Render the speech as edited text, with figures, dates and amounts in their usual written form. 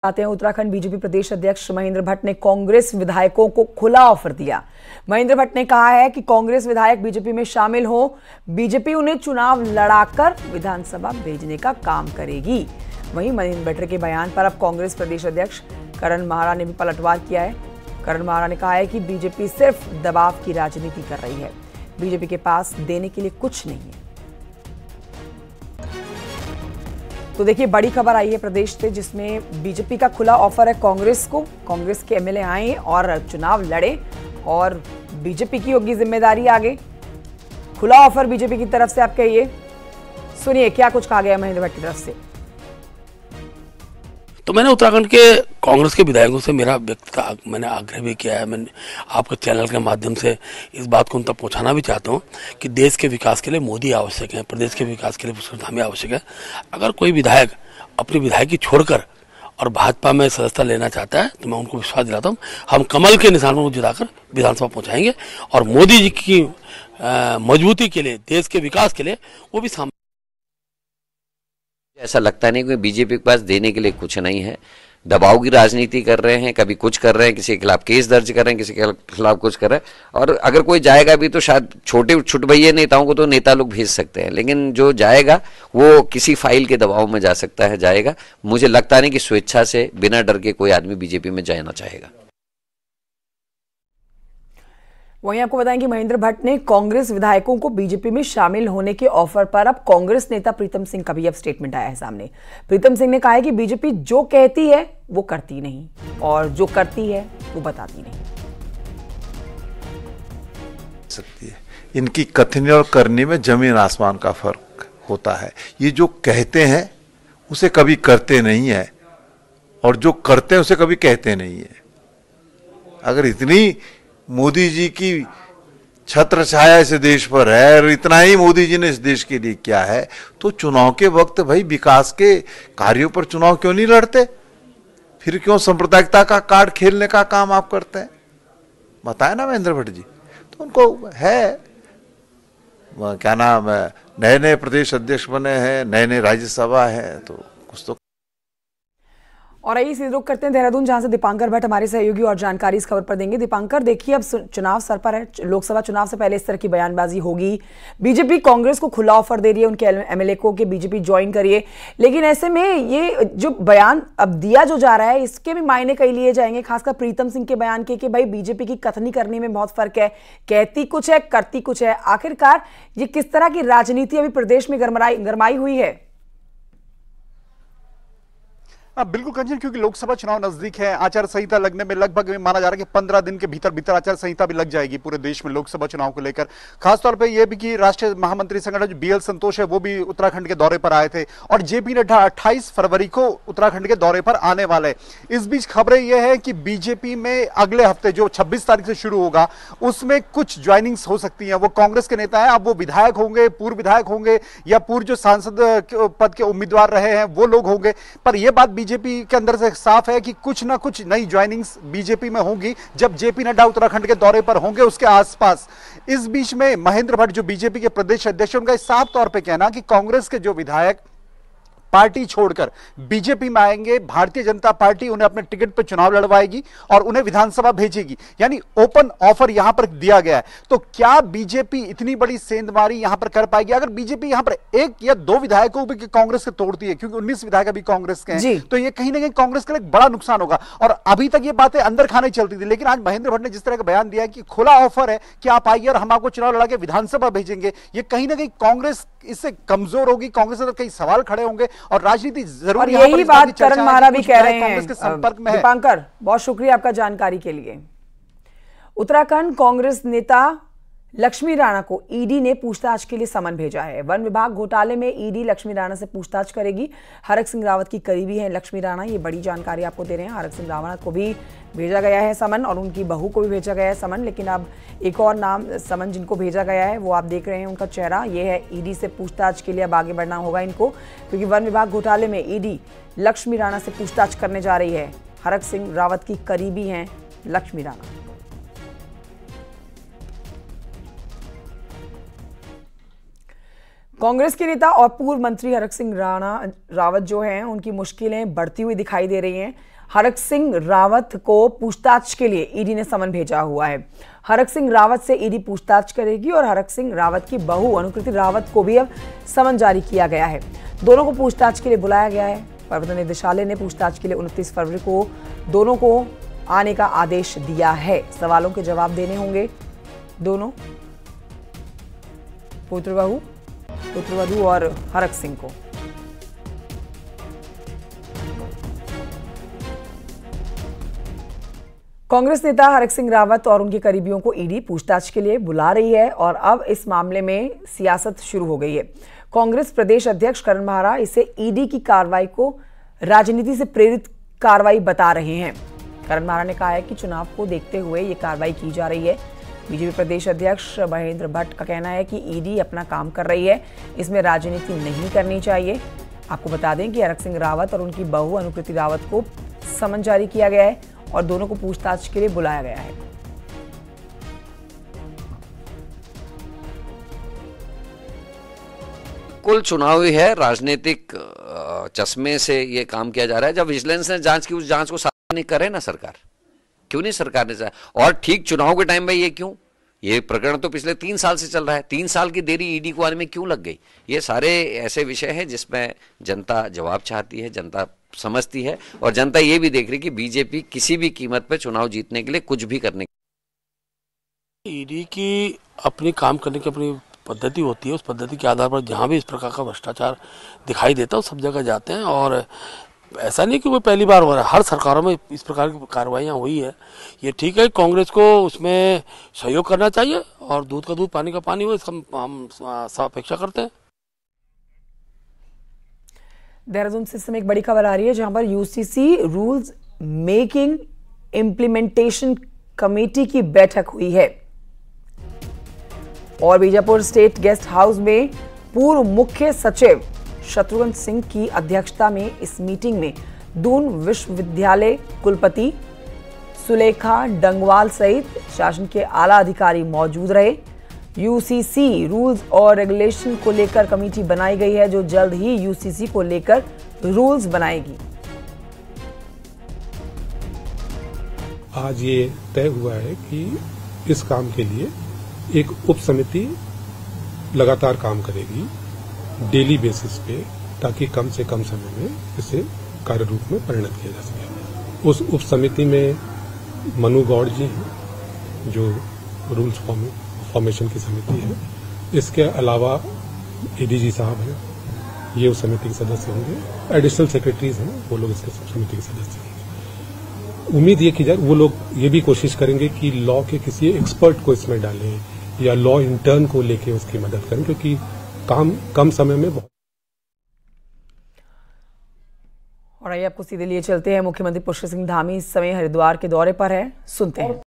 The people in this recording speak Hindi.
आते हैं। उत्तराखंड बीजेपी प्रदेश अध्यक्ष महेंद्र भट्ट ने कांग्रेस विधायकों को खुला ऑफर दिया। महेंद्र भट्ट ने कहा है कि कांग्रेस विधायक बीजेपी में शामिल हो, बीजेपी उन्हें चुनाव लड़ाकर विधानसभा भेजने का काम करेगी। वहीं महेंद्र भट्ट के बयान पर अब कांग्रेस प्रदेश अध्यक्ष करण माहरा ने भी पलटवार किया है। करण माहरा ने कहा है कि बीजेपी सिर्फ दबाव की राजनीति कर रही है, बीजेपी के पास देने के लिए कुछ नहीं है। तो देखिए, बड़ी खबर आई है प्रदेश से, जिसमें बीजेपी का खुला ऑफर है कांग्रेस को। कांग्रेस के एमएलए आए और चुनाव लड़े और बीजेपी की होगी जिम्मेदारी आगे। खुला ऑफर बीजेपी की तरफ से, आप कहिए, सुनिए क्या कुछ कहा गया महेंद्र भट्ट की तरफ से। तो मैंने उत्तराखंड के कांग्रेस के विधायकों से मैंने आग्रह भी किया है। मैंने आपके चैनल के माध्यम से इस बात को उन तक पहुंचाना भी चाहता हूं कि देश के विकास के लिए मोदी आवश्यक है, प्रदेश के विकास के लिए पुष्कर आवश्यक है। अगर कोई विधायक अपनी विधायकी छोड़कर और भाजपा में सदस्यता लेना चाहता है तो मैं उनको विश्वास दिलाता हूँ, हम कमल के निशान को जिताकर विधानसभा पहुँचाएंगे और मोदी जी की मजबूती के लिए, देश के विकास के लिए वो भी सामने। ऐसा लगता नहीं कि बीजेपी के पास देने के लिए कुछ नहीं है। दबाव की राजनीति कर रहे हैं, कभी कुछ कर रहे हैं, किसी के खिलाफ केस दर्ज कर रहे हैं, किसी के खिलाफ कुछ कर रहे हैं। और अगर कोई जाएगा भी तो शायद छोटे छुटभैये नेताओं को तो नेता लोग भेज सकते हैं, लेकिन जो जाएगा वो किसी फाइल के दबाव में जा सकता है, जाएगा। मुझे लगता नहीं कि स्वेच्छा से बिना डर के कोई आदमी बीजेपी में जाना चाहेगा। वहीं आपको बताएं कि महेंद्र भट्ट ने कांग्रेस विधायकों को बीजेपी में शामिल होने के ऑफर पर अब कांग्रेस नेता प्रीतम सिंह का भी अब स्टेटमेंट आया है सामने। प्रीतम सिंह ने कहा है कि बीजेपी जो कहती है वो करती नहीं और जो करती है वो बताती नहीं सकती है। इनकी कथनी और करनी में जमीन आसमान का फर्क होता है। ये जो कहते हैं उसे कभी करते नहीं है और जो करते हैं उसे कभी कहते नहीं है। अगर इतनी मोदी जी की छत्र छाया इस देश पर है और इतना ही मोदी जी ने इस देश के लिए किया है, तो चुनाव के वक्त भाई विकास के कार्यों पर चुनाव क्यों नहीं लड़ते? फिर क्यों सांप्रदायिकता का कार्ड खेलने का काम आप करते हैं? बताए ना महेंद्र भट्ट जी। तो उनको है क्या नाम है, नए नए प्रदेश अध्यक्ष बने हैं, नए नए राज्यसभा है, तो कुछ तो। और आइए सीधे रुख करते हैं देहरादून, जहां से दीपांकर भट्ट हमारे सहयोगी और जानकारी इस खबर पर देंगे। दीपांकर, देखिए अब चुनाव सर पर है, लोकसभा चुनाव से पहले इस तरह की बयानबाजी होगी। बीजेपी कांग्रेस को खुला ऑफर दे रही है, उनके एमएलए को कि बीजेपी ज्वाइन करिए, लेकिन ऐसे में ये जो बयान अब दिया जो जा रहा है इसके भी मायने कई लिए जाएंगे, खासकर प्रीतम सिंह के बयान के कि भाई बीजेपी की कथनी करने में बहुत फर्क है, कहती कुछ है करती कुछ है। आखिरकार ये किस तरह की राजनीति अभी प्रदेश में गरमाई हुई है? बिल्कुल कंचन, क्योंकि लोकसभा चुनाव नजदीक है, आचार संहिता लगने में लगभग माना जा रहा है कि 15 दिन के भीतर आचार संहिता भी लग जाएगी पूरे देश में लोकसभा चुनाव को लेकर। खासतौर पे यह भी कि राष्ट्रीय महामंत्री संगठन जो बीएल संतोष है वो भी उत्तराखंड के दौरे पर आए थे और जेपी नड्डा 28 फरवरी को उत्तराखंड के दौरे पर आने वाले। इस बीच खबरें यह है कि बीजेपी में अगले हफ्ते जो 26 तारीख से शुरू होगा उसमें कुछ ज्वाइनिंग्स हो सकती है। वो कांग्रेस के नेता है, अब वो विधायक होंगे, पूर्व विधायक होंगे या पूर्व जो सांसद पद के उम्मीदवार रहे हैं वो लोग होंगे, पर यह बात बीजेपी के अंदर से साफ है कि कुछ ना कुछ नई ज्वाइनिंग्स बीजेपी में होंगी जब जेपी नड्डा उत्तराखंड के दौरे पर होंगे उसके आसपास। इस बीच में महेंद्र भट्ट जो बीजेपी के प्रदेश अध्यक्ष, उनका साफ तौर पे कहना कि कांग्रेस के जो विधायक पार्टी छोड़कर बीजेपी में आएंगे, भारतीय जनता पार्टी उन्हें अपने टिकट पर चुनाव लड़वाएगी और उन्हें विधानसभा भेजेगी, यानी ओपन ऑफर यहां पर दिया गया है। तो क्या बीजेपी इतनी बड़ी सेंधमारी यहां पर कर पाएगी? अगर बीजेपी यहां पर एक या दो विधायकों भी कांग्रेस के तोड़ती है, क्योंकि 19 विधायक अभी कांग्रेस के हैं, तो ये कहीं ना कहीं कांग्रेस के लिए बड़ा नुकसान होगा। और अभी तक ये बातें अंदर खाने चलती थी, लेकिन आज महेंद्र भट्ट ने जिस तरह का बयान दिया कि खुला ऑफर है कि आप आइए और हम आपको चुनाव लड़ा के विधानसभा भेजेंगे, ये कहीं ना कहीं कांग्रेस इससे कमजोर होगी, कांग्रेस पर कई सवाल खड़े होंगे और राजनीति जरूर। और यही बात करण माहरा भी कह रहे हैं। संपर्क में दीपांकर, बहुत शुक्रिया आपका जानकारी के लिए। उत्तराखंड कांग्रेस नेता लक्ष्मी राणा को ईडी ने पूछताछ के लिए समन भेजा है। वन विभाग घोटाले में ईडी लक्ष्मी राणा से पूछताछ करेगी। हरक सिंह रावत की करीबी हैं लक्ष्मी राणा, ये बड़ी जानकारी आपको दे रहे हैं। हरक सिंह रावत को भी भेजा गया है समन और उनकी बहू को भी भेजा गया है समन, लेकिन अब एक और नाम समन जिनको भेजा गया है वो आप देख रहे हैं, उनका चेहरा ये है। ईडी से पूछताछ के लिए अब आगे बढ़ना होगा इनको, क्योंकि वन विभाग घोटाले में ईडी लक्ष्मी राणा से पूछताछ करने जा रही है। हरक सिंह रावत की करीबी हैं लक्ष्मी राणा। कांग्रेस के नेता और पूर्व मंत्री हरक सिंह रावत जो हैं उनकी मुश्किलें बढ़ती हुई दिखाई दे रही हैं। हरक सिंह रावत को पूछताछ के लिए ईडी ने समन भेजा हुआ है। हरक सिंह रावत से ईडी पूछताछ करेगी और हरक सिंह रावत की बहू अनुकृति रावत को भी अब समन जारी किया गया है। दोनों को पूछताछ के लिए बुलाया गया है। प्रवर्तन निदेशालय ने पूछताछ के लिए 29 फरवरी को दोनों को आने का आदेश दिया है। सवालों के जवाब देने होंगे दोनों पुत्रवधू और हरक सिंह को। कांग्रेस नेता हरक सिंह रावत और उनके करीबियों को ईडी पूछताछ के लिए बुला रही है और अब इस मामले में सियासत शुरू हो गई है। कांग्रेस प्रदेश अध्यक्ष करण महारा इसे ईडी की कार्रवाई को राजनीति से प्रेरित कार्रवाई बता रहे हैं। करण महारा ने कहा है कि चुनाव को देखते हुए ये कार्रवाई की जा रही है। बीजेपी प्रदेश अध्यक्ष महेंद्र भट्ट का कहना है कि ईडी अपना काम कर रही है, इसमें राजनीति नहीं करनी चाहिए। आपको बता दें कि हरक सिंह रावत और उनकी बहू अनुकृति रावत को समन जारी किया गया है और दोनों को पूछताछ के लिए बुलाया गया है। कुल चुनावी है, राजनीतिक चश्मे से ये काम किया जा रहा है। जब विजिलेंस ने जांच की, उस जांच को नहीं करे ना सरकार, क्यों नहीं सरकार ने चाहा? और ठीक चुनाव के टाइम में ये क्यों? ये प्रकरण तो पिछले 3 साल से चल रहा है। 3 साल की देरी ईडी को आने में क्यों लग गई? ये सारे ऐसे विषय हैं जिसमें जनता जवाब चाहती है, जनता समझती है और जनता ये भी देख रही कि बीजेपी किसी भी कीमत पे चुनाव जीतने के लिए कुछ भी करने। ईडी की अपनी काम करने की अपनी पद्धति होती है। उस पद्धति के आधार पर जहाँ भी इस प्रकार का भ्रष्टाचार दिखाई देता है सब जगह जाते हैं और ऐसा नहीं कि वो पहली बार हो रहा है। हर सरकारों में इस प्रकार की कार्रवाइयाँ हुई है। ये ठीक है, कांग्रेस को उसमें सहयोग करना चाहिए और दूध का दूध पानी का पानी हो, इसका हम अपेक्षा करते हैं। देहरादून से इस समय एक बड़ी खबर आ रही है जहां पर UCC rules making implementation committee की बैठक हुई है और बीजापुर स्टेट गेस्ट हाउस में पूर्व मुख्य सचिव शत्रुघ्न सिंह की अध्यक्षता में इस मीटिंग में दून विश्वविद्यालय कुलपति सुलेखा डंगवाल सहित शासन के आला अधिकारी मौजूद रहे। यूसीसी रूल्स और रेगुलेशन को लेकर कमेटी बनाई गई है जो जल्द ही यूसीसी को लेकर रूल्स बनाएगी। आज ये तय हुआ है कि इस काम के लिए एक उप समिति लगातार काम करेगी डेली बेसिस पे, ताकि कम से कम समय में इसे कार्य रूप में परिणत किया जा सके। उस उप समिति में मनु गौड़ जी हैं जो रूल्स फॉर्मेशन की समिति है। इसके अलावा एडीजी साहब हैं, ये उस समिति के सदस्य होंगे। एडिशनल सेक्रेटरीज हैं, वो लोग इसके समिति के सदस्य होंगे। उम्मीद ये की जाए, वो लोग ये भी कोशिश करेंगे कि लॉ के किसी एक्सपर्ट को इसमें डालें या लॉ इंटर्न को लेके उसकी मदद करें, क्योंकि काम कम समय में बहुत। और आइए आपको सीधे लिए चलते हैं। मुख्यमंत्री पुष्कर सिंह धामी इस समय हरिद्वार के दौरे पर है, सुनते हैं।